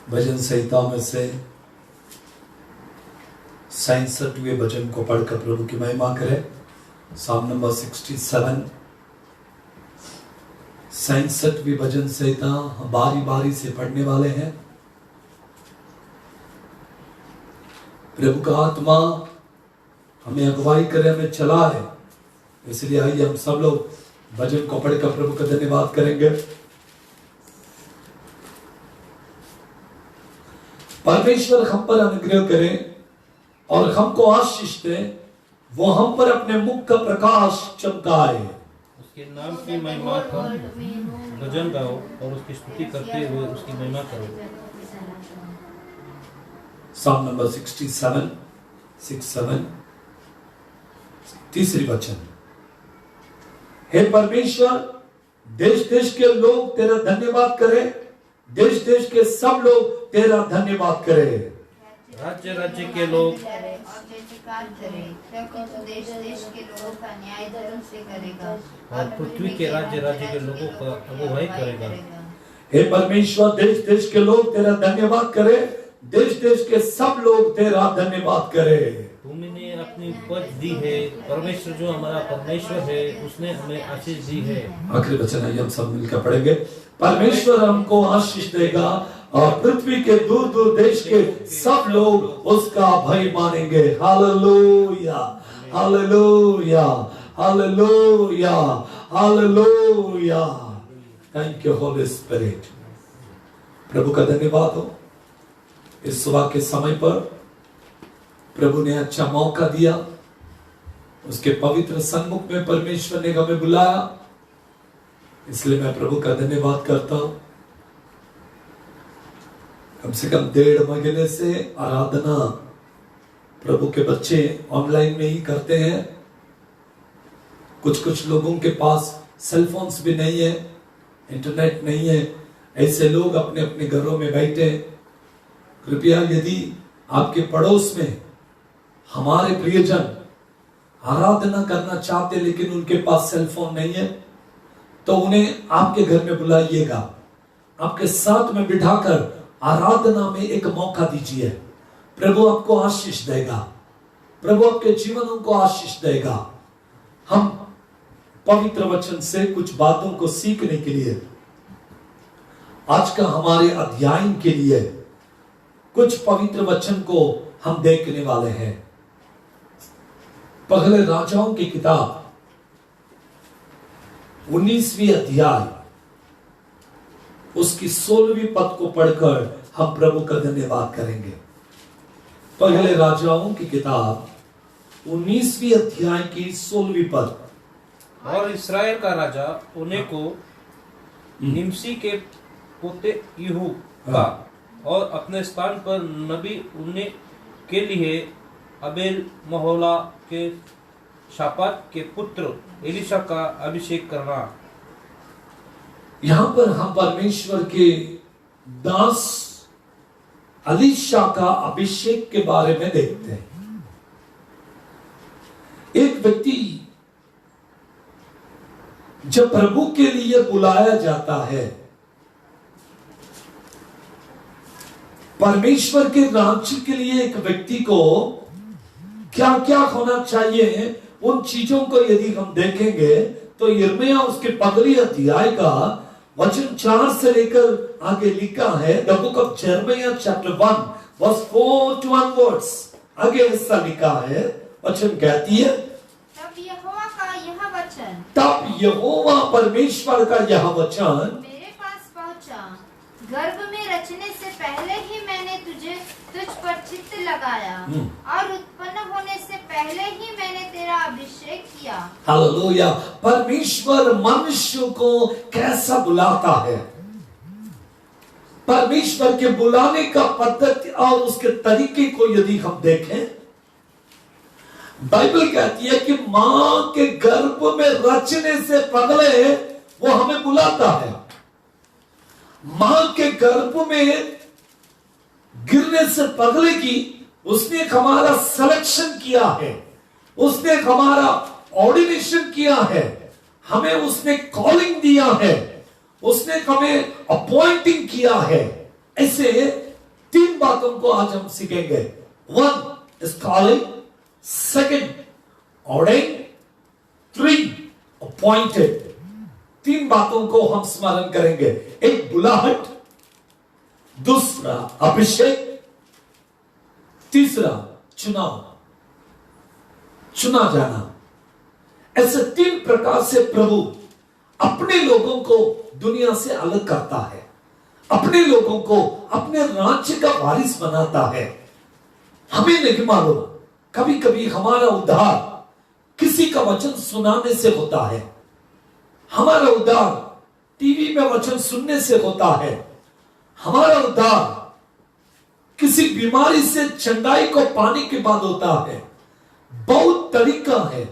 भजन संहिता में से 67वें भजन को पढ़कर प्रभु की महिमा करें। साम नंबर 67, 67वीं भजन संहिता हम बारी बारी से पढ़ने वाले हैं। प्रभु का आत्मा हमें अगुवाई करे, हमें चलाए, इसलिए आइए हम सब लोग भजन को पढ़कर प्रभु का धन्यवाद करेंगे। परमेश्वर हम पर अनुग्रह करें और हमको आशीष दे, वो हम पर अपने मुख का प्रकाश चमकाए। उसके नाम की महिमा का भजन गाओ और उसकी स्तुति करते हुए उसकी महिमा करो। साम नंबर 67 तीसरी वचन। हे परमेश्वर, देश देश के लोग तेरा धन्यवाद करें, देश देश के सब लोग तेरा धन्यवाद करें। राज्य राज्य के लोग देश देश के लोगों का न्याय धर्म से करेगा और पृथ्वी के राज्य राज्य के लोगों का अगुवाई करेगा। हे परमेश्वर, देश देश के लोग तेरा धन्यवाद करें, देश देश के सब लोग तेरा धन्यवाद करें। तुमने अपनी उपज दी है, परमेश्वर जो हमारा परमेश्वर है उसने हमें आशीष दी है। आखिरी वचन है, हम सब मिलकर पढ़ेंगे। परमेश्वर हमको आशीष देगा और पृथ्वी के दूर दूर देश के सब लोग उसका भय मानेंगे। Hallelujah, hallelujah, hallelujah, hallelujah. Thank you Holy Spirit. प्रभु का धन्यवाद हो, इस सुबह के समय पर प्रभु ने अच्छा मौका दिया, उसके पवित्र सन्मुख में परमेश्वर ने हमें बुलाया, इसलिए मैं प्रभु का धन्यवाद करता हूं। कम से कम 1.5 महीने से आराधना प्रभु के बच्चे ऑनलाइन में ही करते हैं। कुछ लोगों के पास सेलफोन्स भी नहीं है, इंटरनेट नहीं है, ऐसे लोग अपने अपने घरों में बैठे। कृपया यदि आपके पड़ोस में हमारे प्रियजन आराधना करना चाहते लेकिन उनके पास सेलफोन नहीं है, तो उन्हें आपके घर में बुलाइएगा, आपके साथ में बिठाकर आराधना में एक मौका दीजिए। प्रभु आपको आशीष देगा, प्रभु आपके जीवनों को आशीष देगा। हम पवित्र वचन से कुछ बातों को सीखने के लिए, आज का हमारे अध्ययन के लिए कुछ पवित्र वचन को हम देखने वाले हैं। पहले राजाओं की किताब 19वीं अध्याय उसकी 16वीं पद को पढ़कर हम प्रभु का धन्यवाद करेंगे। पहले राजाओं की किताब 19वीं अध्याय की 16वीं पद। और इस्राएल का राजा उन्हें को निमसी के पोते यहू का और अपने स्थान पर नबी उन्हें के लिए अबेल महोला के शापात के पुत्र एलिशा का अभिषेक करना। यहां पर हम परमेश्वर के दास एलीशा का अभिषेक के बारे में देखते हैं। एक व्यक्ति जब प्रभु के लिए बुलाया जाता है, परमेश्वर के राज्य के लिए एक व्यक्ति को क्या क्या होना चाहिए, उन चीजों को यदि हम देखेंगे तो यिर्मयाह उसके 15 अध्याय का वचन 4 से लेकर आगे लिखा है। द बुक ऑफ यिर्मयाह चैप्टर 1 वर्स 4 to onwards। आगे हिस्सा लिखा है, वचन कहती है, तब यहोवा का यह वचन, तब यहोवा परमेश्वर का यह वचन मेरे पास पहुंचा। गर्भ में रचने से पहले ही मैंने तुझ पर चित्त लगाया और उत्पन्न होने से पहले ही मैंने तेरा अभिषेक किया। हालेलुया। परमेश्वर मनुष्य को कैसा बुलाता है, परमेश्वर के बुलाने का पद्धति और उसके तरीके को यदि हम देखें, बाइबल कहती है कि मां के गर्भ में रचने से पहले वो हमें बुलाता है। मां के गर्भ में गिरने से पहले की उसने हमारा सिलेक्शन किया है, उसने हमारा ऑर्डिनेशन किया है, हमें उसने कॉलिंग दिया है, उसने हमें अपॉइंटिंग किया है। ऐसे बातों को आज हम सीखेंगे। 1 is calling, 2 ordained, 3 appointed। 3 बातों को हम स्मरण करेंगे। एक बुलाहट, दूसरा अभिषेक, तीसरा चुनाव, चुना जाना। ऐसे 3 प्रकार से प्रभु अपने लोगों को दुनिया से अलग करता है, अपने लोगों को अपने राज्य का वारिस बनाता है। हमें नहीं मालूम, कभी कभी हमारा उद्धार किसी का वचन सुनाने से होता है, हमारा उद्धार टीवी में वचन सुनने से होता है, हमारा उद्धार किसी बीमारी से चंगाई को पाने के बाद होता है। बहुत तरीका है,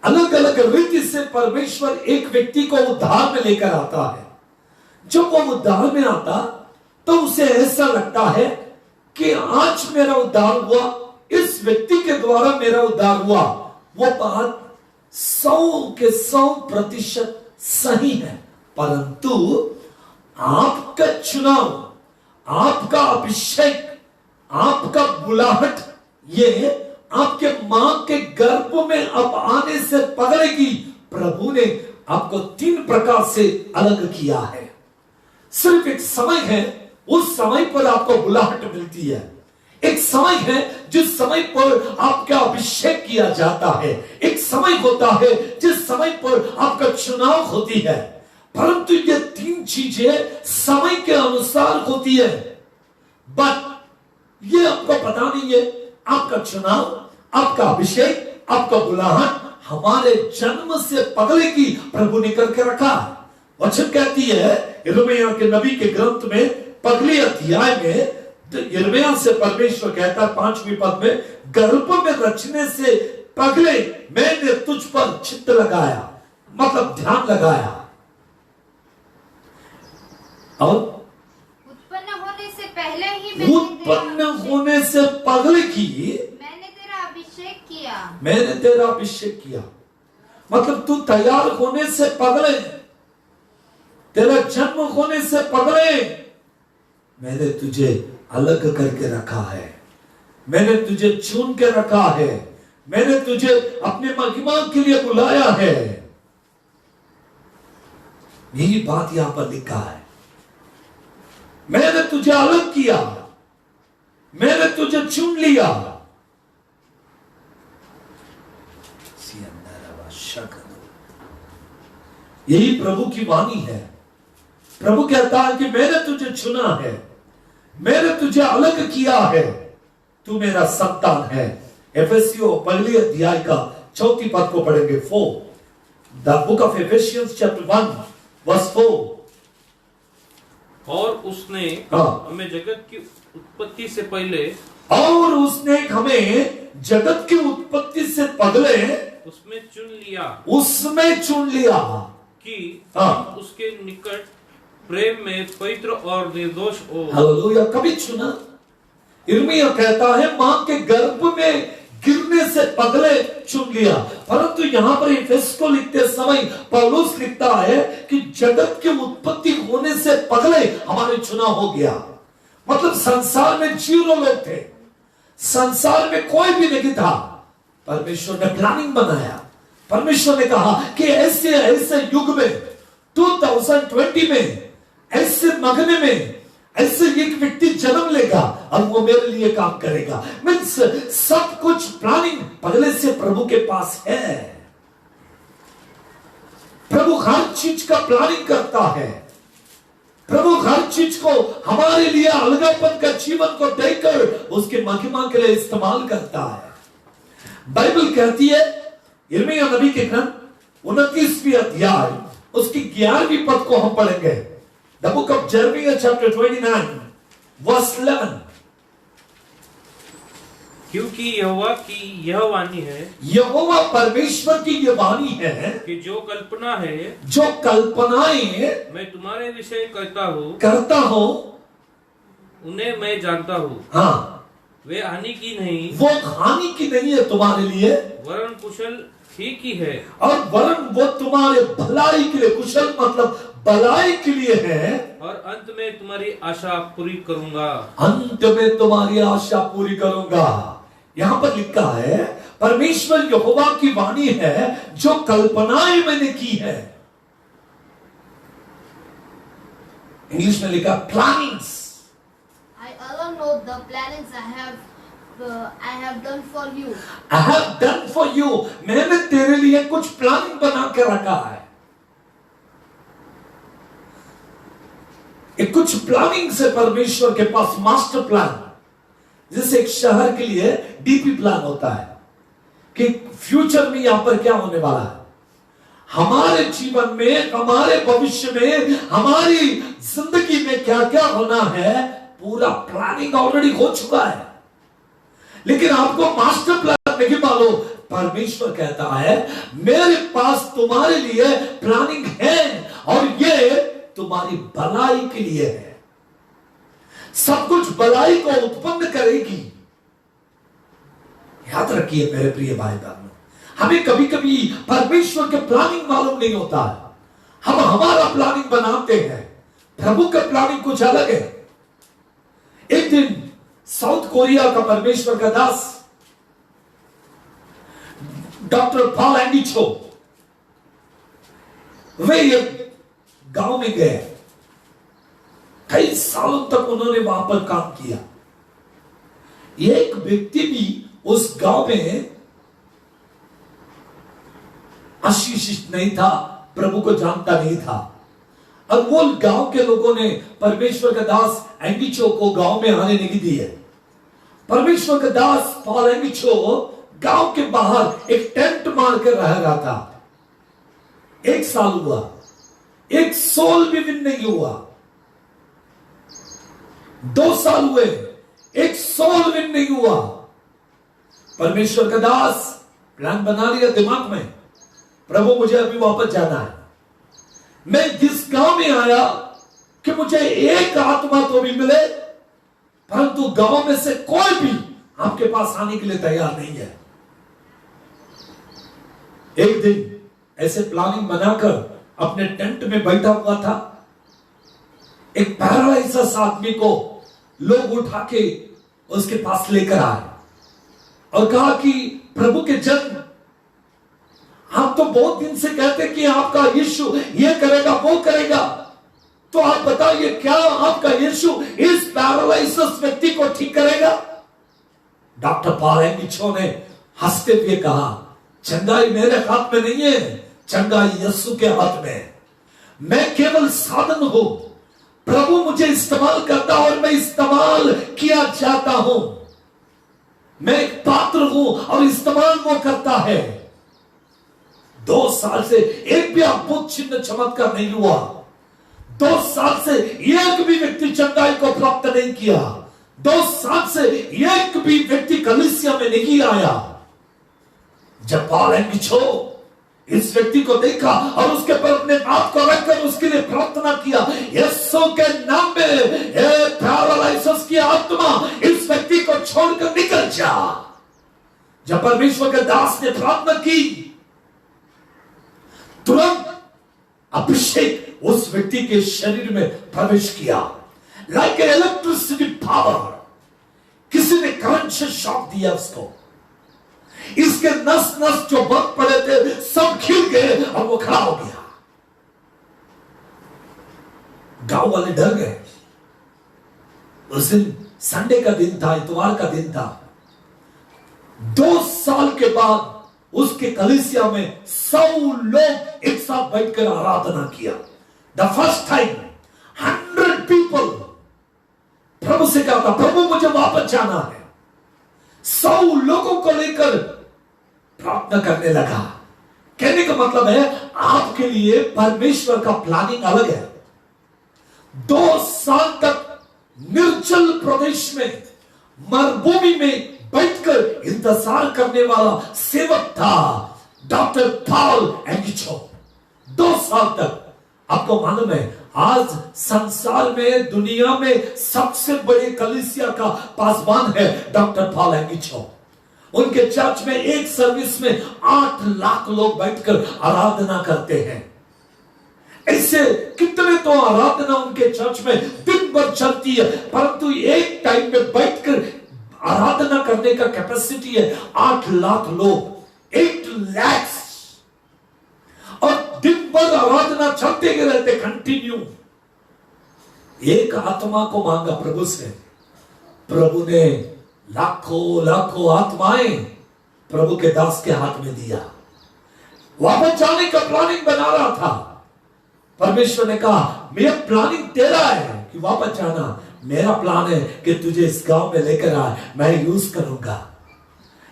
अलग अलग रीति से परमेश्वर एक व्यक्ति को उद्धार में लेकर आता है। जब वो उद्धार में आता तो उसे ऐसा लगता है कि आज मेरा उद्धार हुआ, इस व्यक्ति के द्वारा मेरा उद्धार हुआ। वो बात 100% सही है, परंतु आपका चुनाव, आपका अभिषेक, आपका बुलाहट, ये आपके मां के गर्भ में अब आने से पहले की प्रभु ने आपको 3 प्रकार से अलग किया है। सिर्फ एक समय है, उस समय पर आपको बुलाहट मिलती है। एक समय है जिस समय पर आपका अभिषेक किया जाता है। एक समय होता है जिस समय पर आपका चुनाव होती है। परंतु ये 3 चीजें समय के अनुसार होती है। बट ये आपको पता नहीं है, आपका चुनाव, आपका अभिषेक, आपका बुलाहट हमारे जन्म से पहले की प्रभु ने करके रखा। वचन कहती है यिर्मयाह के नबी के ग्रंथ में पहले अध्याय में, यिर्मयाह से परमेश्वर कहता है 5वीं पद में, गर्भ में रचने से पहले मैंने तुझ पर चित्त लगाया, मतलब ध्यान लगाया। और उत्पन्न होने से पहले ही उत्पन्न होने से पहले की मैंने तेरा अभिषेक किया। मैंने तेरा अभिषेक किया, मतलब तू तैयार होने से पहले, तेरा जन्म होने से पहले मैंने तुझे अलग करके रखा है, मैंने तुझे चुन के रखा है, मैंने तुझे अपने महिमा के लिए बुलाया है। यही बात यहां पर लिखा है, मैंने तुझे अलग किया, मैंने तुझे चुन लिया। यही प्रभु की वाणी है। प्रभु कहता है कि मैंने तुझे चुना है, मैंने तुझे अलग किया है, तू मेरा संतान है। एफेसियों पहले अध्याय का 4 पद को पढ़ेंगे। 4 the book of Ephesians chapter 1 verse 4। और उसने हमें जगत की उत्पत्ति से पहले, और उसने हमें जगत की उत्पत्ति से पहले उसमें चुन लिया, उसमें चुन लिया कि हम उसके निकट प्रेम में पवित्र और निर्दोष हो। हालेलुया। कभी चुना? यिर्मयाह कहता है मां के गर्भ में गिरने से पहले चुन लिया। परंतु यहां पर इफिसियों को लिखते समय पौलुस लिखता है कि जगत की उत्पत्ति होने से पहले हमारे चुनाव हो गया। मतलब संसार में 0 लोग थे, संसार में कोई भी नहीं था। परमेश्वर ने प्लानिंग बनाया। परमेश्वर ने कहा कि ऐसे ऐसे युग में 2020 में ऐसे महीने में ऐसे एक व्यक्ति जन्म लेगा और वो मेरे लिए काम करेगा। मीन्स सब कुछ प्लानिंग पहले से प्रभु के पास है। प्रभु हर चीज का प्लानिंग करता है। प्रभु हर चीज को हमारे लिए अलगापन का जीवन को देकर उसके महिमा के लिए इस्तेमाल करता है। बाइबल कहती है यिर्मयाह नबी के ग्रंथ 29वीं अध्याय उसकी 11वीं पद को हम पढ़ेंगे। The book of Jeremiah chapter 29 verse 11। क्योंकि यहोवा की यह वाणी है, यहोवा परमेश्वर की यह वाणी है कि जो कल्पना है, जो कल्पनाएं मैं तुम्हारे विषय करता हूँ उन्हें मैं जानता हूँ। हाँ, वे हानि की नहीं, वो हानि की नहीं है तुम्हारे लिए, वरन कुशल ही की है। और वरन वो तुम्हारे भलाई के लिए, कुशल मतलब भलाई के लिए है, और अंत में तुम्हारी आशा पूरी करूंगा। अंत में तुम्हारी आशा पूरी करूंगा। यहां पर लिखा है परमेश्वर यहोवा की वाणी है जो कल्पनाएं मैंने की है। इंग्लिश में लिखा plannings. I alone know the plannings I have done for you. I have done for you. मैंने तेरे लिए कुछ प्लानिंग बना के रखा है। एक कुछ प्लानिंग से परमेश्वर के पास मास्टर प्लान, जैसे एक शहर के लिए डीपी प्लान होता है कि फ्यूचर में यहां पर क्या होने वाला है, हमारे जीवन में, हमारे भविष्य में, हमारी जिंदगी में क्या क्या होना है, पूरा प्लानिंग ऑलरेडी हो चुका है। लेकिन आपको मास्टर प्लान नहीं मालूम। परमेश्वर कहता है मेरे पास तुम्हारे लिए प्लानिंग है और ये तुम्हारी भलाई के लिए है। सब कुछ भलाई को उत्पन्न करेगी। याद रखिए मेरे प्रिय भाई बहनों, हमें कभी कभी परमेश्वर के प्लानिंग मालूम नहीं होता है। हम हमारा प्लानिंग बनाते हैं, प्रभु का प्लानिंग कुछ अलग है। एक दिन साउथ कोरिया का परमेश्वर का दास डॉक्टर पॉल एंगिचो, वे एक गांव में गए। कई सालों तक उन्होंने वहां पर काम किया। एक व्यक्ति भी उस गांव में आशीषित नहीं था, प्रभु को जानता नहीं था। और वो गांव के लोगों ने परमेश्वर का दास एंगिचो को गांव में आने नहीं दिए। परमेश्वर का दास पॉल एंगिचो गांव के बाहर एक टेंट मार कर रह रहा था। 1 साल हुआ, 1 सोल भी विन नहीं हुआ। 2 साल हुए, 1 सोल विन नहीं हुआ। परमेश्वर का दास प्लान बना लिया दिमाग में, प्रभु मुझे अभी वापस जाना है। मैं जिस गांव में आया कि मुझे एक आत्मा तो भी मिले, परंतु गांव में से कोई भी आपके पास आने के लिए तैयार नहीं है। एक दिन ऐसे प्लानिंग बनाकर अपने टेंट में बैठा हुआ था। एक पैरालाइसिस आदमी को लोग उठा के उसके पास लेकर आए और कहा कि प्रभु के जन, आप तो बहुत दिन से कहते कि आपका यीशु ये करेगा वो करेगा, तो आप बताइए क्या आपका यीशु इस पैरालाइसिस व्यक्ति को ठीक करेगा? डॉक्टर पॉल एंगिचो ने हंसते हुए कहा, चंगाई मेरे हाथ में नहीं है, चंगाई यीशु के हाथ में। मैं केवल साधन हूं, प्रभु मुझे इस्तेमाल करता और मैं इस्तेमाल किया जाता हूं। मैं एक पात्र हूं और इस्तेमाल वो करता है। 2 साल से एक भी अद्भुत चिन्ह चमत्कार नहीं हुआ। 2 साल से एक भी व्यक्ति चंगाई को प्राप्त नहीं किया। 2 साल से एक भी व्यक्ति कलीसिया में नहीं आया। जब पॉल एंगिचो इस व्यक्ति को देखा और उसके पर अपने हाथ को रखकर उसके लिए प्रार्थना किया, यीशु के नाम में पैरालाइसिस की आत्मा इस व्यक्ति को छोड़कर निकल जा। जब परमेश्वर के दास ने प्रार्थना की, तुरंत अभिषेक उस व्यक्ति के शरीर में प्रवेश किया। लाइक इलेक्ट्रिसिटी पावर, किसी ने करंट से शॉक दिया उसको। इसके नस नस जो बंद पड़े थे सब खिल गए और वो खड़ा हो गया। गांव वाले डर गए। उस दिन संडे का दिन था, इतवार का दिन था। 2 साल के बाद उसके कलीसिया में 100 लोग एक साथ बैठकर आराधना किया। द फर्स्ट टाइम 100 पीपल प्रभु से कहा था, प्रभु मुझे वापस जाना है। 100 लोगों को लेकर प्रार्थना करने लगा। कहने का मतलब है आपके लिए परमेश्वर का प्लानिंग अलग है। 2 साल तक निर्जल प्रदेश में, मरुभूमि में बैठकर इंतजार करने वाला सेवक था डॉक्टर पॉल एंगिचो। 2 साल तक। आपको मालूम है आज संसार में, दुनिया में सबसे बड़े कलीसिया का पासवान है डॉक्टर पॉल एंगिचो। उनके चर्च में एक सर्विस में 8 लाख लोग बैठकर आराधना करते हैं। ऐसे कितने तो आराधना उनके चर्च में दिन भर चलती है, परंतु एक टाइम में बैठकर आराधना करने का कैपेसिटी है 8 लाख लोग, 8 lakhs, और दिन भर आराधना चलते ही रहते कंटिन्यू। एक आत्मा को मांगा प्रभु से, प्रभु ने लाखों लाखों आत्माएं प्रभु के दास के हाथ में दिया। वापस जाने का प्लानिंग बना रहा था। परमेश्वर ने कहा मेरा प्लानिंग तेरा है कि वापस जाना, मेरा प्लान है कि तुझे इस गांव में लेकर आए, मैं यूज करूंगा।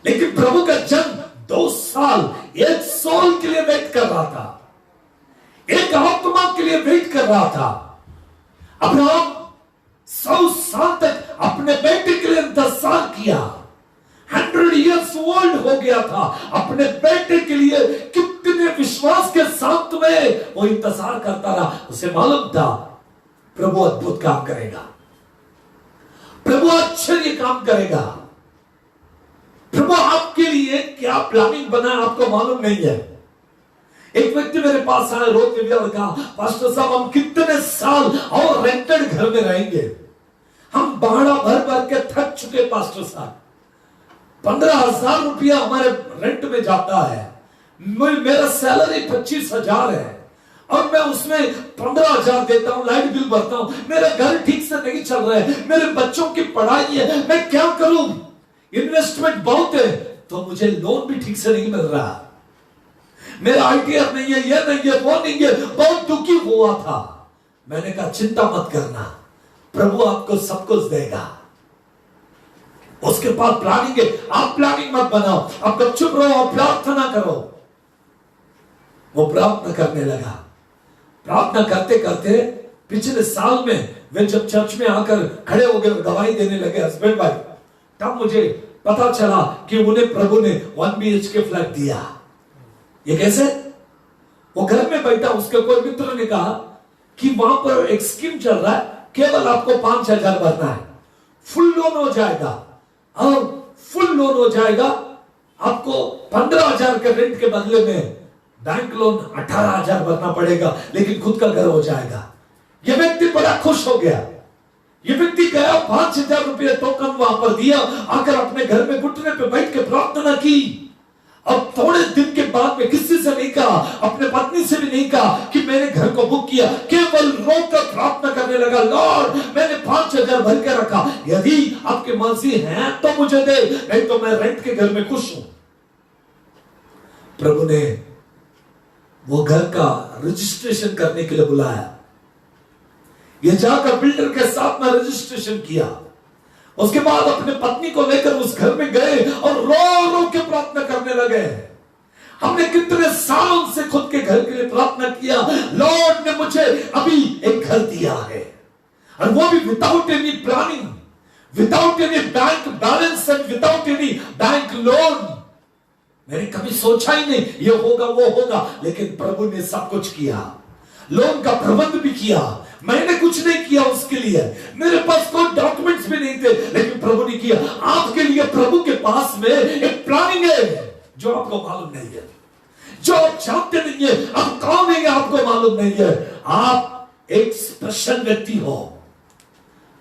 लेकिन प्रभु का जन 2 साल एक सोल के लिए वेट कर रहा था, एक आत्मा के लिए वेट कर रहा था। अब्राहम 100 साल तक अपने बेटे के लिए इंतजार किया। 100 years old हो गया था अपने बेटे के लिए। कितने विश्वास के साथ में वो इंतजार करता रहा। उसे मालूम था प्रभु अद्भुत काम करेगा, प्रभु आश्चर्य काम करेगा। प्रभु आपके लिए क्या प्लानिंग बना है आपको मालूम नहीं है। एक व्यक्ति मेरे पास आया, रो के भी कहा पास्टर साहब हम कितने साल और रेंटेड घर में रहेंगे, हम भाड़ा भर भर के थक चुके पास्टर साहब। 15,000 रुपया हमारे रेंट में जाता है, मेरा सैलरी 25,000 है और मैं उसमें 15,000 देता हूं, लाइट बिल भरता हूं, मेरा घर ठीक से नहीं चल रहा है, मेरे बच्चों की पढ़ाई है, मैं क्या करूं, इन्वेस्टमेंट बहुत है तो मुझे लोन भी ठीक से नहीं मिल रहा, मेरा आईटीआर नहीं है, ये नहीं है, वो नहीं है, बहुत दुखी हुआ था। मैंने कहा चिंता मत करना, प्रभु आपको सब कुछ देगा। उसके बाद प्लानिंग है, आप प्लानिंग मत बनाओ, आप चुप रहो, प्रार्थना करो। वो प्रार्थना करने लगा। प्रार्थना करते करते पिछले साल में वे जब चर्च में आकर खड़े हो गए, गवाही देने लगे हस्बैंड वाइफ, तब मुझे पता चला कि उन्हें प्रभु ने 1 BHK फ्लैट दिया। ये कैसे? वो घर में बैठा, उसके कोई मित्र ने कहा कि वहां पर एक स्कीम चल रहा है, केवल आपको 5,000 भरना है, फुल लोन हो जाएगा, और फुल लोन हो जाएगा, आपको 15,000 के रेंट के बदले में बैंक लोन 18,000 भरना पड़ेगा, लेकिन खुद का घर हो जाएगा। यह व्यक्ति बड़ा खुश हो गया। यह व्यक्ति गया, 5,000 रुपये टोकन वहां पर दिया, आकर अपने घर में घुटने पे बैठ के प्रार्थना की। अब थोड़े दिन के बाद में किसी से नहीं कहा, अपने पत्नी से भी नहीं कहा कि मैंने घर को बुक किया, केवल रोकर प्रार्थना करने लगा, लॉर्ड मैंने 5,000 भर के रखा, यदि आपके मर्जी है तो मुझे दे, नहीं तो मैं रेंट के घर में खुश हूं। प्रभु ने वो घर का रजिस्ट्रेशन करने के लिए बुलाया। ये जाकर बिल्डर के साथ में रजिस्ट्रेशन किया। उसके बाद अपने पत्नी को लेकर उस घर में गए और रो रो के प्रार्थना करने लगे। हमने कितने सालों से खुद के घर के लिए प्रार्थना किया, लॉर्ड ने मुझे अभी एक घर दिया है, और वो भी without any planning, without any bank balance and without any bank loan. मैंने कभी सोचा ही नहीं ये होगा वो होगा, लेकिन प्रभु ने सब कुछ किया। लोन का प्रबंध भी किया, मैंने कुछ नहीं किया उसके लिए, मेरे पास कोई डॉक्यूमेंट्स भी नहीं थे, लेकिन प्रभु ने किया। आपके लिए प्रभु के पास में एक प्लानिंग है जो आपको मालूम नहीं है, जो आप जानते नहीं है, आप कौन है आपको मालूम नहीं है। आप एक स्पेशल व्यक्ति हो,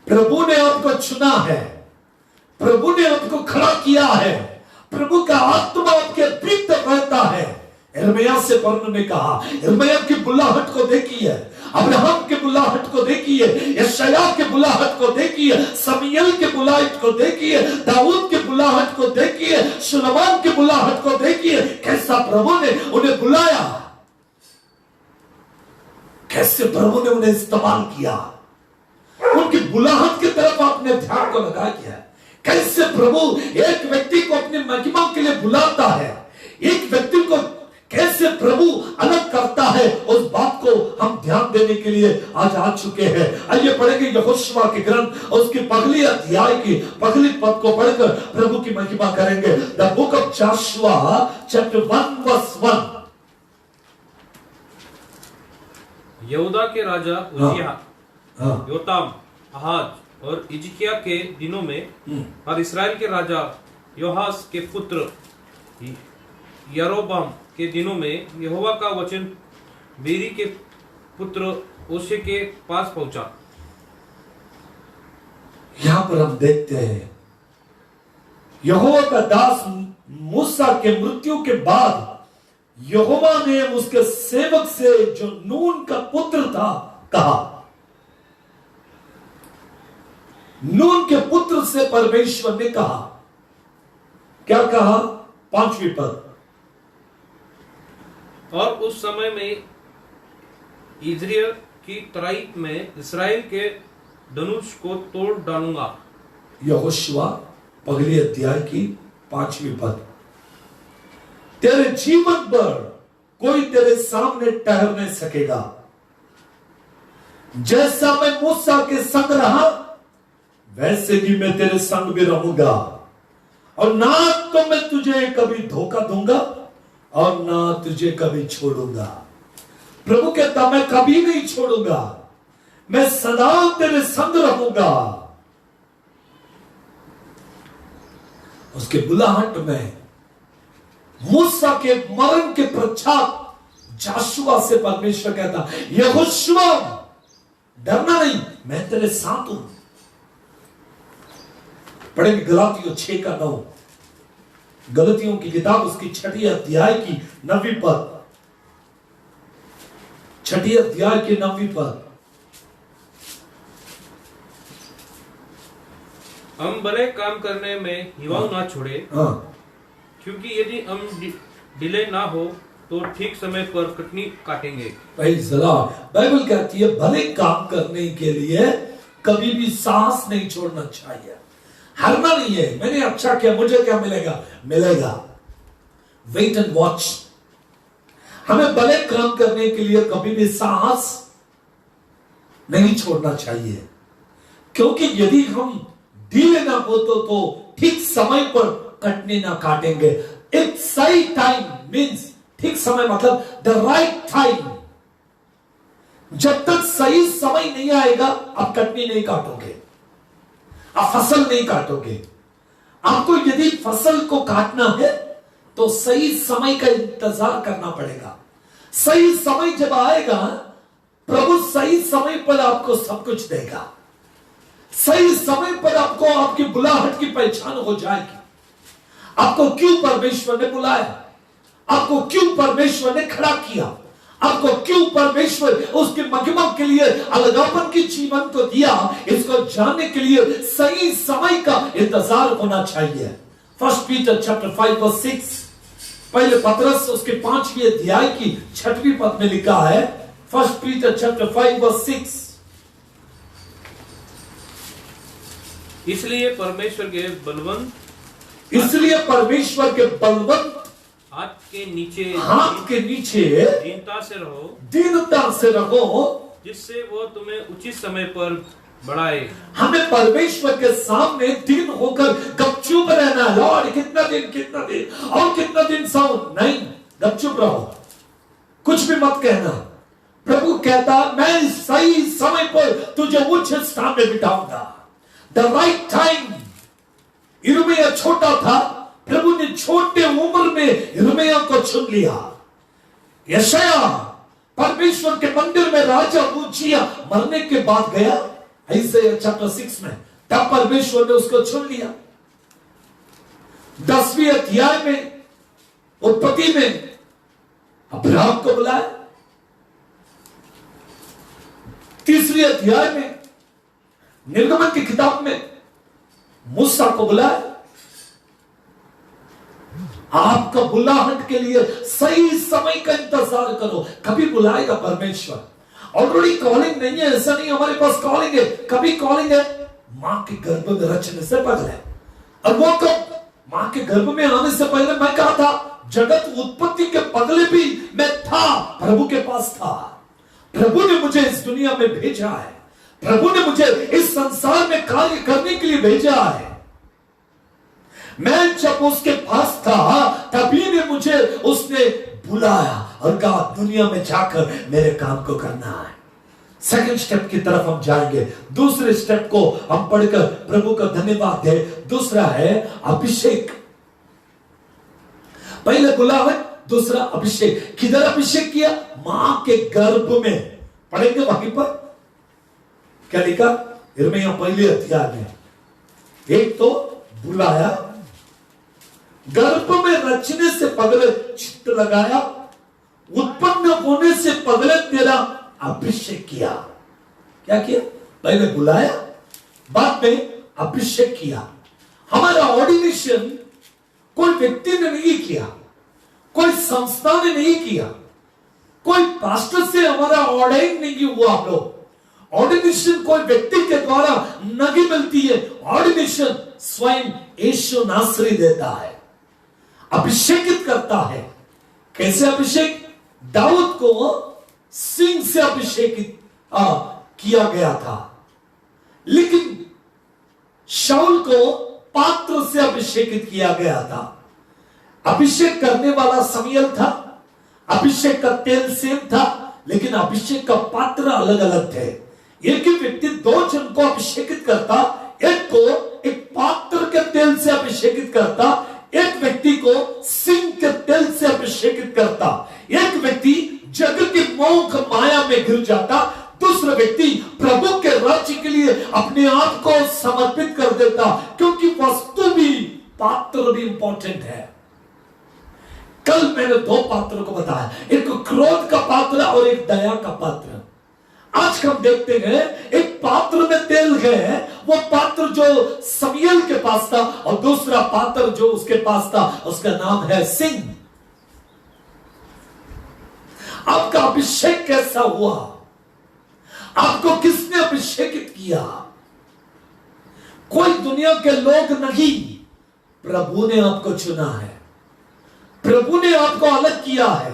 प्रभु ने आपको चुना है, प्रभु ने आपको खड़ा किया है, प्रभु का आत्मा आपके भीतर रहता है। यिर्मयाह से परम ने कहा, यिर्मयाह की बुलाहट को देखिए, अब्राहम के बुलाहट को देखिए, यशायाह के बुलाहट को देखिए, समीएल के बुलाहट को देखिए, दाऊद के बुलाहट को देखिए, सुलेमान के बुलाहट को देखिए, कैसा प्रभु ने उन्हें बुलाया, कैसे प्रभु ने उन्हें इस्तेमाल किया, उनकी बुलाहट की तरफ आपने ध्यान को लगा दिया। कैसे प्रभु एक व्यक्ति को अपनी महिमा के लिए बुलाता है, एक व्यक्ति को कैसे प्रभु अलग करता है, उस बात को हम ध्यान देने के लिए आज आ चुके हैं। आइए पढ़ेंगे यहोशुआ के ग्रंथ, उसकी पहली अध्याय की पहली पद को पढ़कर प्रभु की महिमा करेंगे। The book of Joshua chapter 1 verse 1। यहूदा के राजा उजिया, हाँ, योताम, आहाज और हिजकिय्याह के दिनों में और इसराइल के राजा योहास के पुत्र यरोबाम के दिनों में यहोवा का वचन बेरी के पुत्र ओशे के पास पहुंचा। यहां पर हम देखते हैं यहोवा का दास मूसा के मृत्यु के बाद यहोवा ने उसके सेवक से जो नून का पुत्र था कहा, नून के पुत्र से परमेश्वर ने कहा, क्या कहा? 5वीं पद, और उस समय में इज़राइल की तराई में इसराइल के धनुष को तोड़ डालूंगा। यहोशुआ पहले अध्याय की 5वीं पद, तेरे जीवन भर कोई तेरे सामने ठहर नहीं सकेगा। जैसा मैं मूसा के संग रहा वैसे भी मैं तेरे संग भी रहूंगा, और ना तो मैं तुझे कभी धोखा दूंगा और ना तुझे कभी छोड़ूंगा। प्रभु कहता मैं कभी नहीं छोड़ूंगा, मैं सदा तेरे संग रहूंगा। उसके बुलाहट में मूसा के मरण के पश्चात जाशुआ से परमेश्वर कहता, यहोशुआ डरना नहीं, मैं तेरे साथ हूं। पढ़ेंगे गलातियों 6 का 9, गलतियों की किताब उसकी 6 अध्याय की 9वीं पद, 6 अध्याय की 9वीं पद। हम भले काम करने में हिवाऊ ना छोड़े, हाँ, क्योंकि यदि हम डिले ना हो तो ठीक समय पर कटनी काटेंगे। Praise the Lord. बाइबल कहती है भले काम करने के लिए कभी भी साहस नहीं छोड़ना चाहिए, हारना नहीं है। मैंने अच्छा किया, मुझे क्या मिलेगा? मिलेगा। Wait and watch. हमें भले काम करने के लिए कभी भी साहस नहीं छोड़ना चाहिए, क्योंकि यदि हम ढीले ना हो तो ठीक समय पर कटने ना काटेंगे। एक सही टाइम मीन्स, ठीक समय मतलब द राइट टाइम। जब तक सही समय नहीं आएगा आप कटनी नहीं काटोगे, आप फसल नहीं काटोगे। आपको यदि फसल को काटना है तो सही समय का इंतजार करना पड़ेगा। सही समय जब आएगा प्रभु सही समय पर आपको सब कुछ देगा। सही समय पर आपको आपकी बुलाहट की पहचान हो जाएगी। आपको क्यों परमेश्वर ने बुलाया, आपको क्यों परमेश्वर ने खड़ा किया, आपको क्यों परमेश्वर उसके महिमा के लिए अलगापन की जीवन को दिया, इसको जानने के लिए सही समय का इंतजार होना चाहिए। 1 पीटर चैप्टर 5 वर्स 6, पहले पतरस उसके 5वीं अध्याय की 6वीं पद में लिखा है। 1 पीटर चैप्टर 5 वर्स 6, इसलिए परमेश्वर के बलवंत, इसलिए परमेश्वर के बलवंत हाथ के नीचे दीनता से रहो, जिससे वो तुम्हें उचित समय पर बढ़ाए। हमें परमेश्वर के सामने दीन होकर गपचुप रहना। लॉर्ड कितना दिन और कितना दिन साउंड नहीं, गपचुप रहो, कुछ भी मत कहना। प्रभु कहता मैं सही समय पर तुझे उच्च स्थान में बिठाऊंगा। The right time. यिर्मयाह छोटा था, प्रभु ने छोटे उम्र में यिर्मयाह को चुन लिया। यशायाह परमेश्वर के मंदिर में राजा उज्जियाह मरने के बाद गया, ऐसे चैप्टर 6 में, तब परमेश्वर ने उसको चुन लिया। 10वीं अध्याय में उत्पत्ति में अब्राहम को बुलाया। 3वीं अध्याय में निर्गमन की किताब में मूसा को बुलाया। आपका बुलाहट के लिए सही समय का इंतजार करो, कभी बुलाएगा परमेश्वर। ऑलरेडी कॉलिंग नहीं है, ऐसा नहीं हमारे पास कॉलिंग है, कभी कॉलिंग है मां के गर्भ में रचने से पहले। और वो कब? मां के गर्भ में आने से पहले मैं कहा था, जगत उत्पत्ति के पहले भी मैं था, प्रभु के पास था। प्रभु ने मुझे इस दुनिया में भेजा है, प्रभु ने मुझे इस संसार में कार्य करने के लिए भेजा है। मैं जब उसके पास था तभी ने मुझे उसने बुलाया और कहा दुनिया में जाकर मेरे काम को करना है। सेकंड स्टेप की तरफ हम जाएंगे। दूसरे स्टेप को हम पढ़कर प्रभु का धन्यवाद दे। दूसरा है अभिषेक। पहले बुलावे, दूसरा अभिषेक। किधर अभिषेक किया? मां के गर्भ में। पढ़ेंगे वहीं पर क्या लिखा? यिर्मयाह पहले अध्याय में। एक तो बुलाया, गर्भ में रचने से पहले चित्त लगाया, उत्पन्न होने से पहले तेरा अभिषेक किया। क्या किया? पहले बुलाया, बाद में अभिषेक किया। हमारा ऑर्डिनेशन कोई व्यक्ति ने नहीं किया, कोई संस्था ने नहीं किया, कोई पास्टर से हमारा ऑर्डाइन नहीं हुआ। हम लोग ऑर्डिनेशन कोई व्यक्ति के द्वारा नहीं मिलती है। ऑर्डिनेशन स्वयं यीशु नासरी देता है, अभिषेकित करता है। कैसे अभिषेक? दाऊद को सिंह से अभिषेकित किया गया था, लेकिन शाऊल को पात्र से अभिषेकित किया गया था। अभिषेक करने वाला शमूएल था, अभिषेक का तेल सेम था, लेकिन अभिषेक का पात्र अलग अलग थे। एक ही व्यक्ति दो जन को अभिषेकित करता, एक को एक पात्र के तेल से अभिषेकित करता, एक व्यक्ति को सिंह के तेल से अभिषेकित करता। एक व्यक्ति जग के मोह माया में गिर जाता, दूसरा व्यक्ति प्रभु के राज्य के लिए अपने आप को समर्पित कर देता, क्योंकि वस्तु भी पात्र भी इंपॉर्टेंट है। कल मैंने दो पात्रों को बताया, एक क्रोध का पात्र और एक दया का पात्र। आज हम देखते हैं एक पात्र में तेल है, वो पात्र जो शमूएल के पास था, और दूसरा पात्र जो उसके पास था उसका नाम है सिंह। आपका अभिषेक कैसा हुआ? आपको किसने अभिषेकित किया? कोई दुनिया के लोग नहीं, प्रभु ने आपको चुना है, प्रभु ने आपको अलग किया है,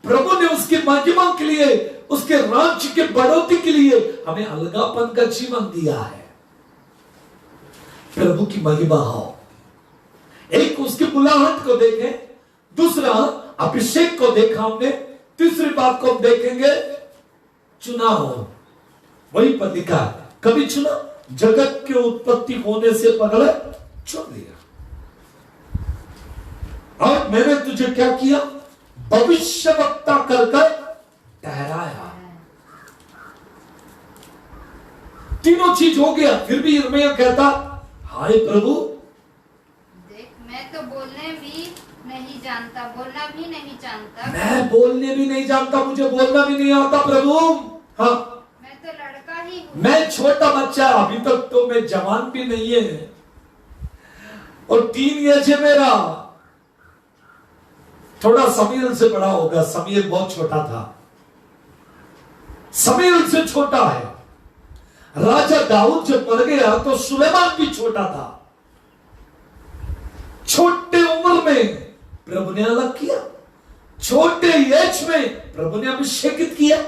प्रभु ने उसकी महिमा के लिए, उसके राज्य के बढ़ोतरी के लिए हमें अलगापन का जीवन दिया है। प्रभु की महिमा हो। एक उसकी बुलाहट को देखें, दूसरा अभिषेक को देखा हमने, तीसरी बात को हम देखेंगे चुनाव। वही पर लिखा है, कभी चुना? जगत के उत्पत्ति होने से पहले चुन लिया। और मैंने तुझे क्या किया? भविष्यवक्ता कर ठहराया। तीनों चीज हो गया, फिर भी यिर्मयाह कहता, हाय प्रभु देख, मैं तो बोलने भी नहीं जानता, बोलना भी नहीं जानता। मैं बोलने भी नहीं जानता, मुझे बोलना भी नहीं आता प्रभु। हाँ, मैं तो लड़का ही हूँ, मैं छोटा बच्चा, अभी तक तो मैं जवान भी नहीं है, और टीन एज है मेरा। थोड़ा शमूएल से बड़ा होगा, शमूएल बहुत छोटा था, शमूएल से छोटा है। राजा दाऊद जब मर गया तो सुलेमान भी छोटा था। छोटे उम्र में प्रभु ने अलग किया, छोटे एज में प्रभु ने अभिषेकित किया।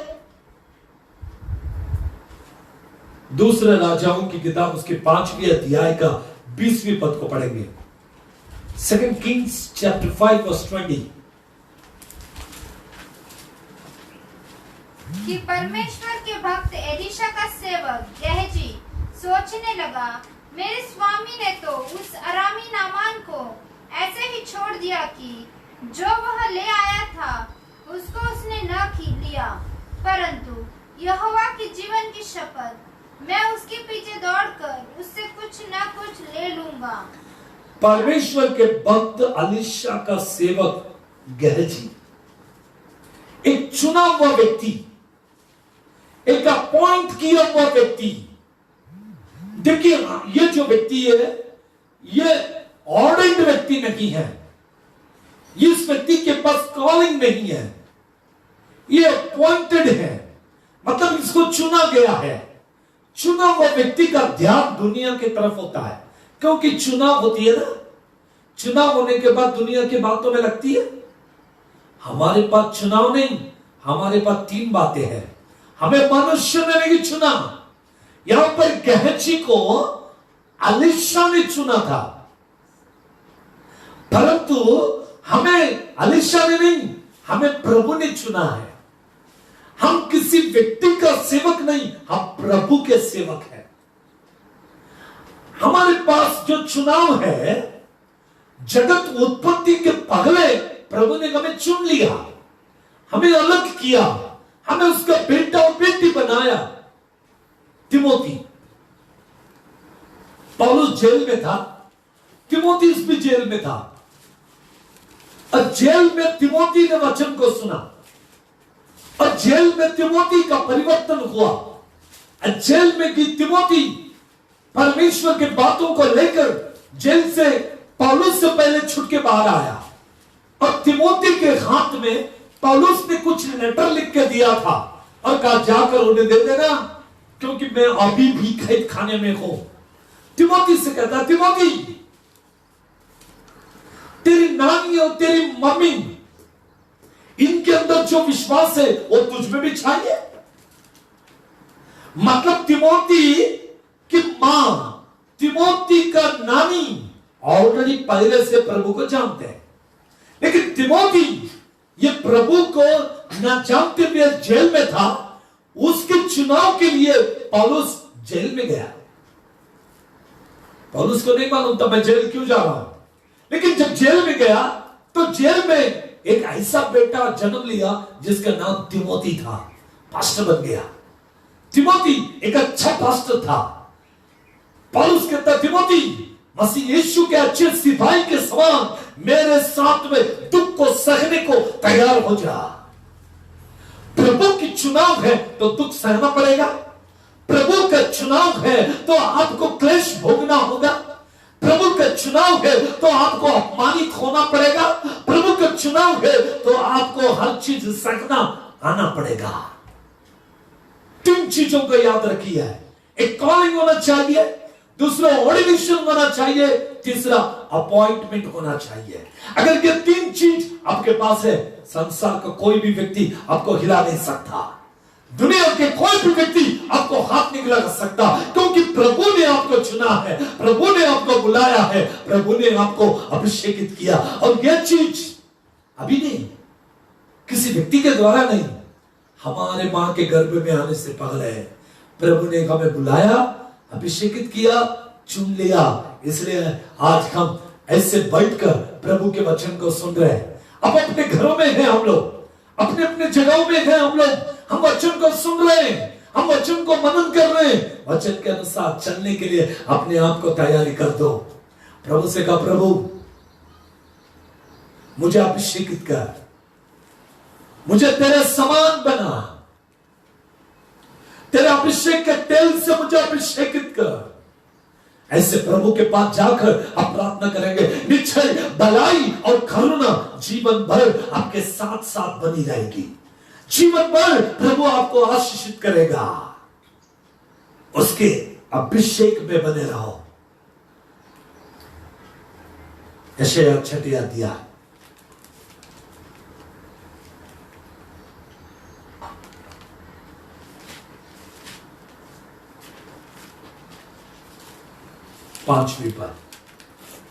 दूसरे राजाओं की किताब उसके 5वें अध्याय का 20वें पद को पढ़ेंगे। 2 Kings chapter 5 verse 20। कि परमेश्वर के भक्त एलीशा का सेवक गेहजी सोचने लगा, मेरे स्वामी ने तो उस अरामी नामान को ऐसे ही छोड़ दिया कि जो वह ले आया था उसको उसने न लिया, परंतु यहोवा की जीवन की शपथ, मैं उसके पीछे दौड़कर उससे कुछ न कुछ ले लूंगा। परमेश्वर के भक्त एलीशा का सेवक गेहजी, एक चुना हुआ व्यक्ति, एक अपॉइंट किया हुआ व्यक्ति। देखिए, ये जो व्यक्ति है, ये ऑर्डर्ड व्यक्ति नहीं है, इस व्यक्ति के पास कॉलिंग नहीं है, ये अपॉइंटेड है, मतलब इसको चुना गया है। चुना हुआ व्यक्ति का ध्यान दुनिया की तरफ होता है, क्योंकि चुनाव होती है ना, चुनाव होने के बाद दुनिया की बातों में लगती है। हमारे पास चुनाव नहीं, हमारे पास 3 बातें हैं। हमें मनुष्य ने नहीं चुना, यहां पर गेहजी को एलीशा ने चुना था, परंतु हमें एलीशा ने नहीं, हमें प्रभु ने चुना है। हम किसी व्यक्ति का सेवक नहीं, हम प्रभु के सेवक हैं। हमारे पास जो चुनाव है, जगत उत्पत्ति के पहले प्रभु ने हमें चुन लिया, हमें अलग किया, हमें उसका बेटा और बेटी बनाया। तिमोथी, पौलुस जेल में था, तिमोथी भी जेल में था, और जेल में तिमोथी ने वचन को सुना, और जेल में तिमोथी का परिवर्तन हुआ, और जेल में की तिमोथी परमेश्वर के बातों को लेकर जेल से पौलुस से पहले छुट के बाहर आया, और तिमोथी के हाथ में पौलुस ने कुछ लेटर लिख के दिया था और कहा जाकर उन्हें दे देना, क्योंकि मैं अभी भी कैद खाने में हूं। तिमोथी से कहता, तिमोथी तेरी नानी और तेरी मम्मी, इनके अंदर जो विश्वास है वो तुझ में भी चाहिए। मतलब तिमोथी की मां, तिमोथी का नानी ऑलरेडी पहले से प्रभु को जानते हैं, लेकिन तिमोथी ये प्रभु को न जानते हुए जेल में था। उसके चुनाव के लिए पौलुस जेल में गया। पौलुस को नहीं मालूम था मैं जेल क्यों जा रहा हूं, लेकिन जब जेल में गया तो जेल में एक ऐसा बेटा जन्म लिया जिसका नाम तिमोथी था, पास्टर बन गया। तिमोथी एक अच्छा पास्टर था। पौलुस कहता, तिमोथी मसीह यीशु के अच्छे सिपाही के समान मेरे साथ में दुख को सहने को तैयार हो जा। प्रभु की चुनाव है तो दुख सहना पड़ेगा, प्रभु का चुनाव है तो आपको क्लेश भोगना होगा, प्रभु का चुनाव है तो आपको अपमानित होना पड़ेगा, प्रभु का चुनाव है तो आपको हर चीज सहना आना पड़ेगा। 3 चीजों को याद रखिए, एक कॉलिंग होना चाहिए, दूसरा ऑर्डिनेशन होना चाहिए, तीसरा अपॉइंटमेंट होना चाहिए। अगर ये 3 चीज आपके पास है, संसार का कोई भी व्यक्ति आपको हिला नहीं सकता, दुनिया के कोई भी व्यक्ति आपको हाथ नहीं लगा सकता, क्योंकि प्रभु ने आपको चुना है, प्रभु ने आपको बुलाया है, प्रभु ने आपको अभिषेकित किया। और यह चीज अभी नहीं, किसी व्यक्ति के द्वारा नहीं, हमारे मां के गर्भ में आने से पहले प्रभु ने हमें बुलाया, अभिषेकित किया, चुन लिया। इसलिए आज हम ऐसे बैठकर प्रभु के वचन को सुन रहे हैं। अब अपने घरों में हैं हम लोग, अपने अपने जगहों में हैं हम लोग, हम वचन को सुन रहे हैं, हम वचन को मनन कर रहे हैं। वचन के अनुसार चलने के लिए अपने आप को तैयारी कर दो। प्रभु से कहा, प्रभु मुझे अभिषेकित कर, मुझे तेरे समान बना, तेरे अभिषेक के तेल से मुझे अभिषेकित कर। ऐसे प्रभु के पास जाकर आप प्रार्थना करेंगे, निश्चय भलाई और करुणा जीवन भर आपके साथ साथ बनी रहेगी, जीवन भर प्रभु आपको आशीषित करेगा। उसके अभिषेक में बने रहो। यशायाह 6 अध्याय 5वीं पद।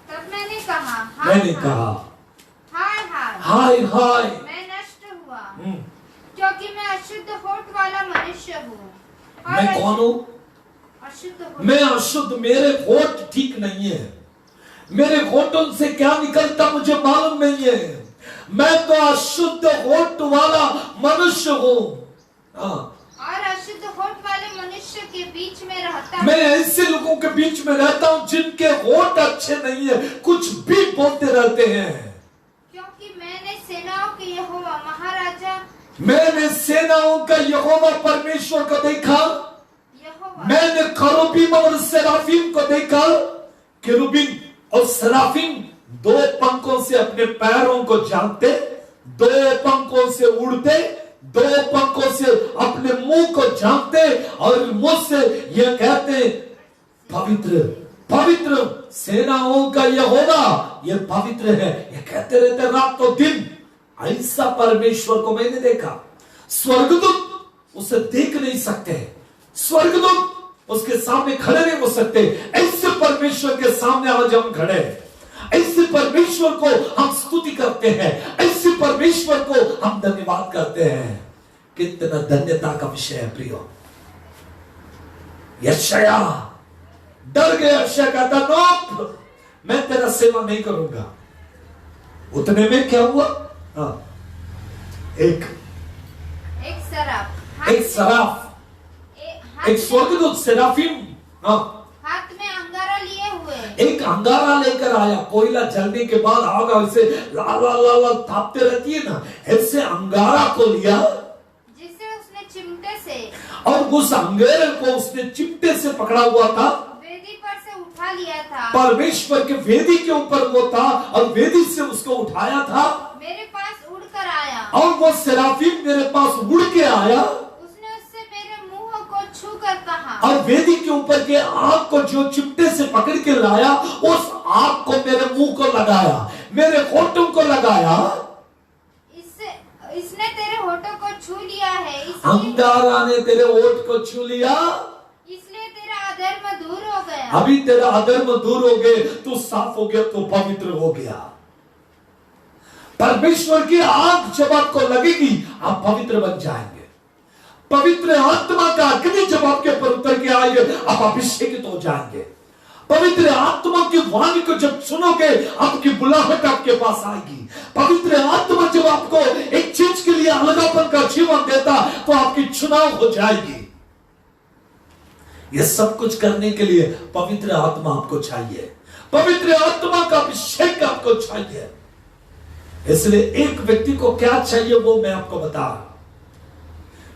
तब मैंने कहा, हाय हाय हाय हाय, मैं नष्ट हुआ, क्योंकि मैं अशुद्ध होठ वाला मनुष्य हूँ। मैं कौन हूं? अशुद्ध होठ। मैं अशुद्ध, मेरे होठ ठीक नहीं है, मेरे होठों से क्या निकलता मुझे मालूम नहीं है। मैं तो अशुद्ध होठ वाला मनुष्य हूँ। और अशुद्ध होठ वाले मनुष्य के बीच में रहता मैं ऐसे लोगों के बीच में रहता हूँ जिनके होठ अच्छे नहीं है, कुछ भी बोलते रहते हैं। क्योंकि मैंने सेनाओं के यहोवा महाराजा, मैंने सेनाओं का यहोवा परमेश्वर को देखा, मैंने करूबीम और सेराफीम को देखा। केरूबीम और सेराफीम 2 पंखों से अपने पैरों को झांकते, 2 पंखों से उड़ते, 2 पंखों से अपने मुंह को झांकते और मुंह से यह कहते, पवित्र पवित्र सेनाओं का यहोवा यह पवित्र है। ये कहते रहते रात और दिन। ऐसा परमेश्वर को मैंने देखा। स्वर्गदूत उसे देख नहीं सकते, स्वर्गदूत उसके सामने खड़े नहीं हो सकते। ऐसे परमेश्वर के सामने आज हम खड़े, ऐसे परमेश्वर को हम स्तुति करते हैं, ऐसे परमेश्वर को हम धन्यवाद करते हैं। कितना धन्यता का विषय है प्रियो। यशाया डर गया, यशाया कहता नो, मैं तेरा सेवा नहीं करूंगा। उतने में क्या हुआ? हाँ, एक सराफ, एक स्वर्गदूत सेराफिम, हाँ, हाथ में अंगारा लिए हुए, एक अंगारा लेकर आया। कोयला जलने के बाद आग ऐसे लाल लाल लाल लाल तापते रहती है ना, ऐसे अंगारा को लिया, जिसे उसने चिमटे से, और उस अंगारे को उसने चिमटे से पकड़ा हुआ था, वेदी पर से उठा लिया था। परमेश्वर के वेदी के ऊपर वो था और वेदी से उसको उठाया था। मेरे पास उड़कर आया, और वो सेराफिम मेरे पास उड़ के आया। उसने उससे मेरे मुंह को छूकर कहा, और वेदी के ऊपर के आग को जो चिमटे से पकड़ के लाया, उस आग को मेरे मुंह को लगाया, मेरे होठों को लगाया। इसने तेरे होठों को छू लिया है, अंगारा ने तेरे होठ को छू लिया, इसलिए तेरा अधर्म दूर हो गया। अभी तेरा अधर्म दूर हो गए, तू साफ हो गया, तू पवित्र हो गया। परमेश्वर की आग जब आपको लगेगी, आप पवित्र बन जाएंगे। पवित्र आत्मा का अग्नि जब आपके ऊपर उतर के आएंगे, आप अभिषेकित हो जाएंगे। पवित्र आत्मा की वाणी को जब सुनोगे, आपकी बुलाहट आपके पास आएगी। पवित्र आत्मा जब आपको एक चीज के लिए अलगापन का जीवन देता, तो आपकी चुनाव हो जाएगी। यह सब कुछ करने के लिए पवित्र आत्मा आपको चाहिए, पवित्र आत्मा का अभिषेक आपको चाहिए। इसलिए एक व्यक्ति को क्या चाहिए वो मैं आपको बता रहा हूं।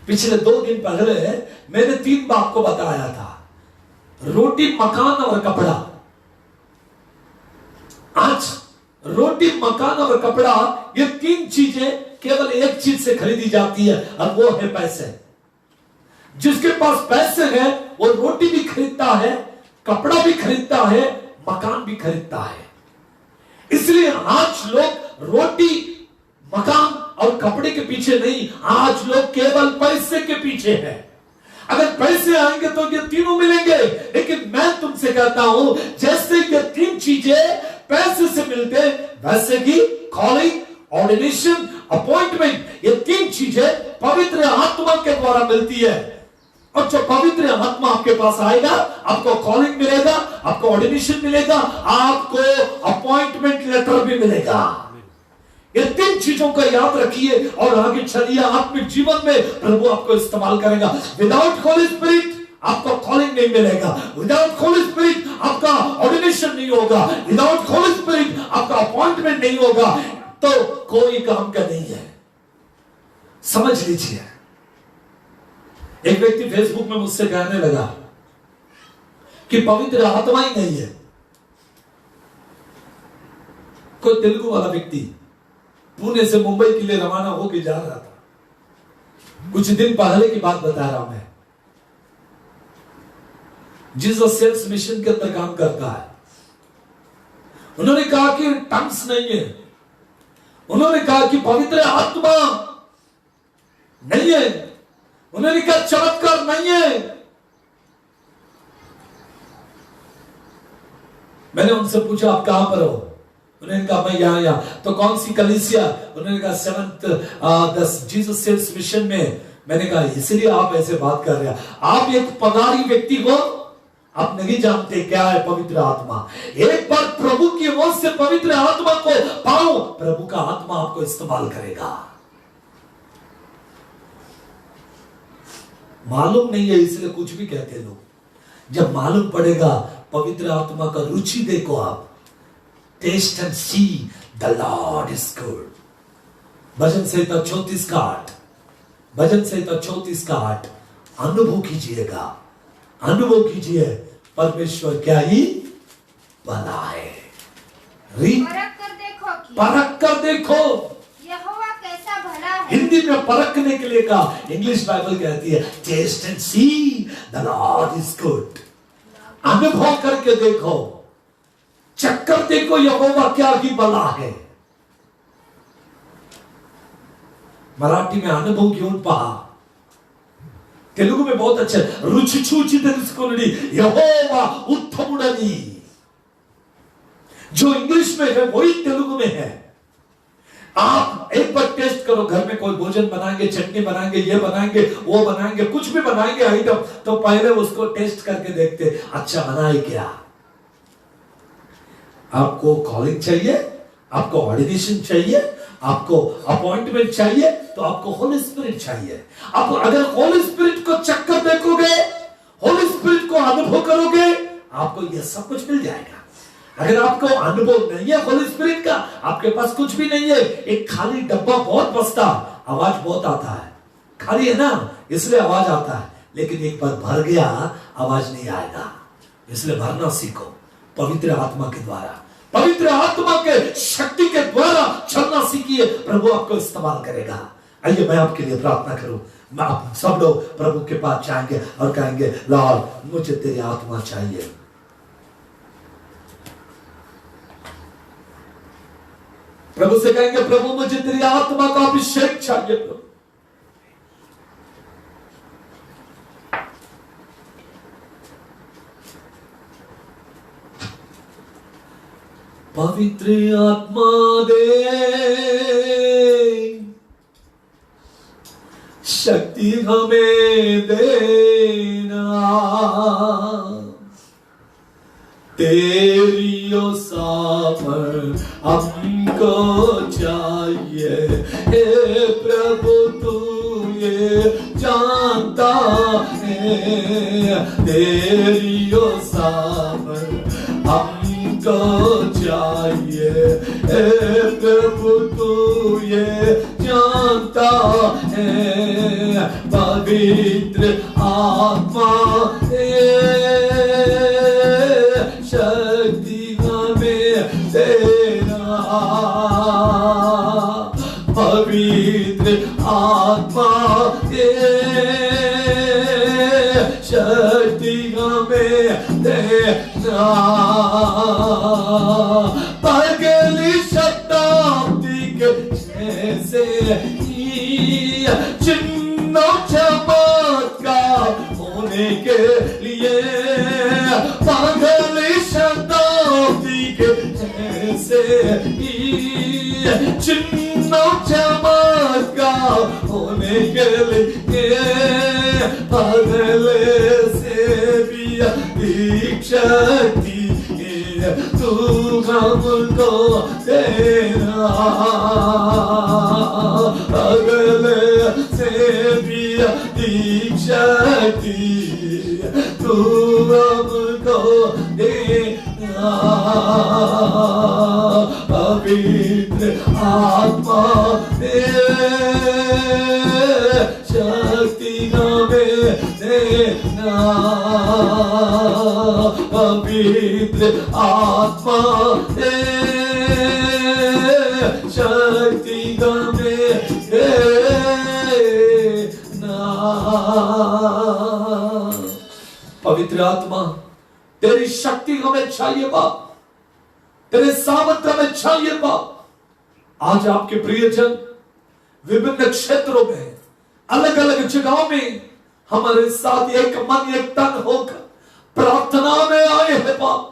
पिछले 2 दिन पहले मैंने 3 बात को बताया था, रोटी, मकान और कपड़ा। आज रोटी, मकान और कपड़ा, ये 3 चीजें केवल एक चीज से खरीदी जाती है, और वो है पैसे। जिसके पास पैसे हैं वो रोटी भी खरीदता है, कपड़ा भी खरीदता है, मकान भी खरीदता है। इसलिए आज लोग रोटी, मकान और कपड़े के पीछे नहीं, आज लोग केवल पैसे के पीछे हैं। अगर पैसे आएंगे तो ये तीनों मिलेंगे, लेकिन मैं तुमसे कहता हूं, जैसे ये 3 चीजें पैसे से मिलते, वैसे ही कॉलिंग, ऑर्डिनेशन, अपॉइंटमेंट, ये 3 चीजें पवित्र आत्मा के द्वारा मिलती है। और जब पवित्र आत्मा आपके पास आएगा, आपको कॉलिंग मिलेगा, आपको ऑर्डिनेशन मिलेगा, आपको अपॉइंटमेंट लेटर भी मिलेगा। ये 3 चीजों को याद रखिए और आगे चलिए। आत्मिक जीवन में प्रभु आपको इस्तेमाल करेगा। विदाउट होली स्पिरिट आपको कॉलिंग नहीं मिलेगा, विदाउट होली स्पिरिट आपका ऑर्डिनेशन नहीं होगा, विदाउट होली स्पिरिट आपका अपॉइंटमेंट नहीं होगा, तो कोई काम का नहीं है। समझ लीजिए। एक व्यक्ति फेसबुक में मुझसे कहने लगा कि पवित्र आत्मा ही नहीं है। कोई तेलुगु वाला व्यक्ति पुणे से मुंबई के लिए रवाना होकर जा रहा था। कुछ दिन पहले की बात बता रहा हूं मैं। जीसस सेल्स मिशन के अंदर काम करता है। उन्होंने कहा कि टंग्स नहीं है, उन्होंने कहा कि पवित्र आत्मा नहीं है, उन्होंने कहा चमत्कार नहीं है। मैंने उनसे पूछा आप कहां पर हो? उन्होंने कहा मैं यहां। तो कौन सी कलीसिया? उन्होंने कहा 7th जीसस सेल्स मिशन में। मैंने कहा इसलिए आप ऐसे बात कर रहे हैं, आप एक पगारी व्यक्ति हो, आप नहीं जानते क्या है पवित्र आत्मा। एक बार प्रभु की ओर से पवित्र आत्मा को पाओ, प्रभु का आत्मा आपको इस्तेमाल करेगा। मालूम नहीं है इसलिए कुछ भी कहते लोग। जब मालूम पड़ेगा, पवित्र आत्मा का रुचि देखो आप। Taste and see the Lord is good. भजन संहिता 34 का 8, भजन संहिता 34 का 8। अनुभव कीजिएगा, अनुभव कीजिए परमेश्वर क्या ही भला है। परख कर देखो यहोवा कैसा भला है। हिंदी में परखने के लिए कहा, इंग्लिश बाइबल कहती है taste and see the Lord is good. अनुभव करके देखो, चक्कर देखो यहोवा क्या ही भला है। मराठी में अनुभव घेऊन पहा, तेलुगु में बहुत अच्छे रुचि छूची తెలుసుకొనుడి यहोवा उत्तमुडनी। जो इंग्लिश में है वही तेलुगु में है। आप एक बार टेस्ट करो, घर में कोई भोजन बनाएंगे, चटनी बनाएंगे, ये बनाएंगे, वो बनाएंगे, कुछ भी बनाएंगे आइटम, तो पहले उसको टेस्ट करके देखते अच्छा बना है क्या। आपको कॉलिंग चाहिए, आपको ऑर्डिनेशन चाहिए, आपको अपॉइंटमेंट चाहिए, तो आपको होली स्पिरिट चाहिए। आप अगर होली स्पिरिट को चक्कर देखोगे, होली स्पिरिट को अनुभव करोगे, आपको यह सब कुछ मिल जाएगा। अगर आपको अनुभव नहीं है होली स्पिरिट का, आपके पास कुछ भी नहीं है, एक खाली डब्बा बहुत बसता, आवाज बहुत आता है, खाली है ना इसलिए आवाज आता है, लेकिन एक बार भर गया आवाज नहीं आएगा। इसलिए भरना सीखो पवित्र आत्मा के द्वारा, पवित्र आत्मा के शक्ति के द्वारा चलना सीखिए, प्रभु आपको इस्तेमाल करेगा। आइए मैं आपके लिए प्रार्थना करूं। आप सब लोग प्रभु के पास जाएंगे और कहेंगे लॉर्ड मुझे तेरी आत्मा चाहिए। प्रभु से कहेंगे प्रभु मुझे तेरी आत्मा का अभिषेक चाहिए। प्रभु पवित्र आत्मा दे, शक्ति हमें देना, तेरी सापर हमको चाहिए। हे प्रभु तू ये जानता है, तेरी सापर हमको चाहिए। हे प्रभु तू ये जानता है, पवित्र आत्मा शक्ति हमें देना, पवित्र आत्मा शक्ति हमें देना। पगली शताब्दी के जैसे चिन्ह चमत्कार होने के लिए, पगली शताब्दी के जैसे चिन्ह चमत्कार होने के लिए, पगले से भी दीक्षा की तू हमको देना, अगले से भी दीक्षा की तू हमको देना, पवित्र आत्मा दे, शक्ति हमें देना, पवित्र आत्मा दे, शक्ति हमें देना। पवित्र आत्मा तेरी शक्ति हमें चाहिए बाप, तेरे सामर्थ्य हमें चाहिए बाप। आज आपके प्रियजन विभिन्न क्षेत्रों में, अलग अलग जगहों में हमारे साथ एक मन एक तन होकर प्रार्थना में आए हैं बाप।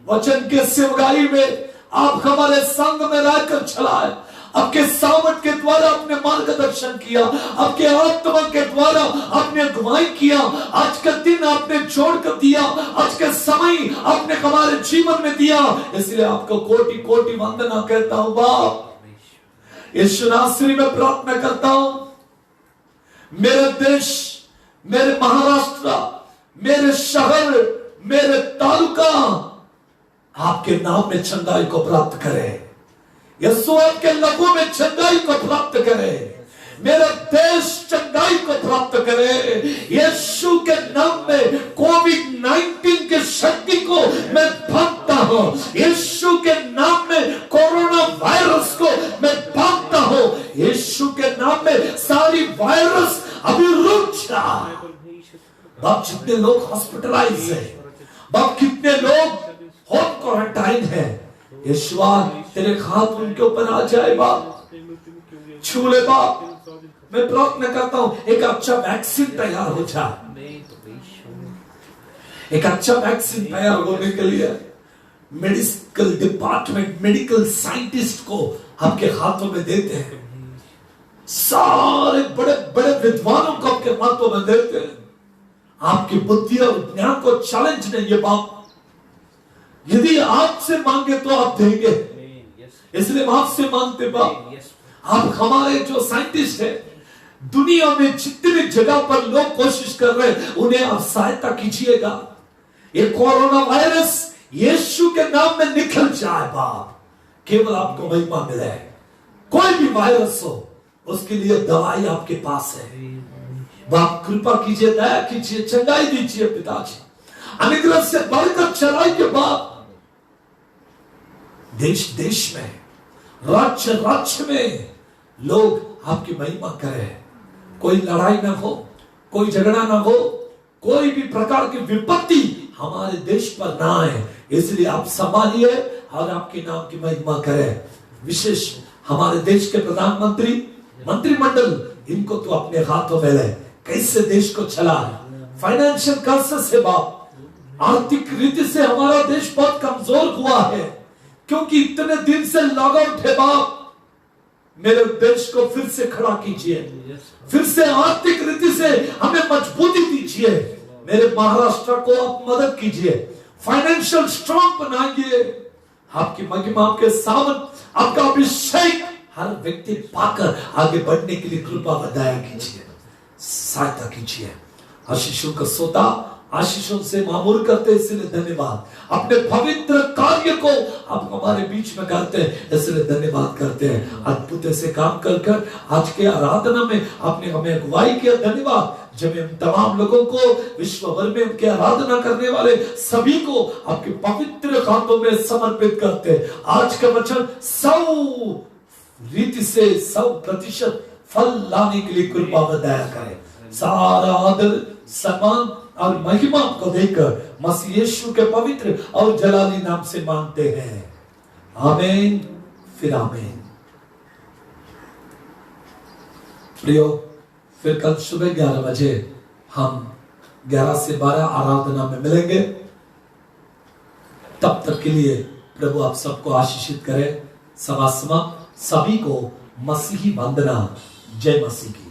वचन के सेवकाई में आप हमारे संग में रहकर चलाए, आपके सामर्थ के द्वारा अपने मार्गदर्शन किया, आपके आत्मा के द्वारा आपने अगुवाई किया। आज का दिन आपने जोड़ कर दिया, आज का समय आपने हमारे जीवन में दिया, इसलिए आपको कोटि कोटि वंदना कहता हूं बाप। यीशु नासरी में प्रार्थना करता हूं, मेरे देश, मेरे महाराष्ट्र, मेरे शहर, मेरे तालुका आपके नाम में चंगाई को प्राप्त करे। यीशु आपके लहू में चंगाई को प्राप्त करे, मेरा देश चंगाई को प्राप्त करे। यीशु के नाम में कोविड-19 की शक्ति को मैं भागता हूं, यीशु के नाम में कोरोना वायरस को मैं भागता हूं, यीशु के नाम में सारी वायरस अभी रुक जा। बाप जितने लोग हॉस्पिटलाइज है, बाप कितने लोग होम क्वारंटाइन है, यीशुआ तेरे हाथ उनके ऊपर आ जाए बाप, छू ले बाप। मैं प्रार्थना करता हूं एक अच्छा वैक्सीन तैयार हो जाए, एक अच्छा वैक्सीन तैयार होने के लिए मेडिकल डिपार्टमेंट, मेडिकल साइंटिस्ट को आपके हाथों में देते हैं, सारे बड़े बड़े विद्वानों को आपके हाथों में देते हैं। आपकी बुद्धि और ज्ञान को चैलेंज नहीं है बाप। यदि आपसे मांगे तो आप देंगे, इसलिए हम आपसे मांगते बाप। आप हमारे जो साइंटिस्ट है, दुनिया में जितनी भी जगह पर लोग कोशिश कर रहे हैं, उन्हें आप सहायता कीजिएगा। ये कोरोना वायरस यीशु के नाम में निकल जाए बाप। केवल आपको महिमा मिले। कोई भी वायरस हो, उसके लिए दवाई आपके पास है बाप। कृपा कीजिए, दया कीजिए, चंगाई दीजिए पिताजी। अनुग्रह से बढ़कर चलाइए बाप। देश देश में, राज्य राज्य में लोग आपकी महिमा करें। कोई लड़ाई ना हो, कोई झगड़ा ना हो, कोई भी प्रकार की विपत्ति हमारे देश पर ना आए, इसलिए आप संभालिए और आपके नाम की महिमा करें। विशेष हमारे देश के प्रधानमंत्री, मंत्रिमंडल, इनको तो अपने हाथों में ले। कैसे देश को चलाए, फाइनेंशियल क्राइसिस है बाप। आर्थिक रीति से हमारा देश बहुत कमजोर हुआ है, क्योंकि इतने दिन से लॉक आउट है बाप। मेरे देश को फिर से खड़ा कीजिए, फिर से आर्थिक रीति से हमें मजबूती दीजिए। मेरे महाराष्ट्र को आप मदद कीजिए, फाइनेंशियल स्ट्रॉन्ग बनाइए। आपकी महिमा, आपके सामन, आपका अभिषेक हर व्यक्ति पाकर आगे बढ़ने के लिए कृपा दया कीजिए, सहायता कीजिए। आशीषों का सोता आशीषों से मामूल करते, इसलिए धन्यवाद। अपने पवित्र कार्य को आप हमारे बीच में करते हैं, इसलिए धन्यवाद करते हैं। अद्भुत से काम कर आज के आराधना में आपने हमें अगुवाई किया, धन्यवाद। जब हम तमाम लोगों को विश्व भर में उनके आराधना करने वाले सभी को आपके पवित्र हाथों में समर्पित करते हैं। आज का वचन 100 रीति से 100% फल लाने के लिए कृपा दया करें। सारा आदर, सम्मान और महिमा को देकर मसीह यीशु के पवित्र और जलाली नाम से मांगते हैं, आमीन फिर आमीन। प्रियो, फिर कल सुबह 11 बजे हम 11 से 12 आराधना में मिलेंगे। तब तक के लिए प्रभु आप सबको आशीषित करे। सभा समाप्त। सभी को मसीही वंदना। जय मसीह की।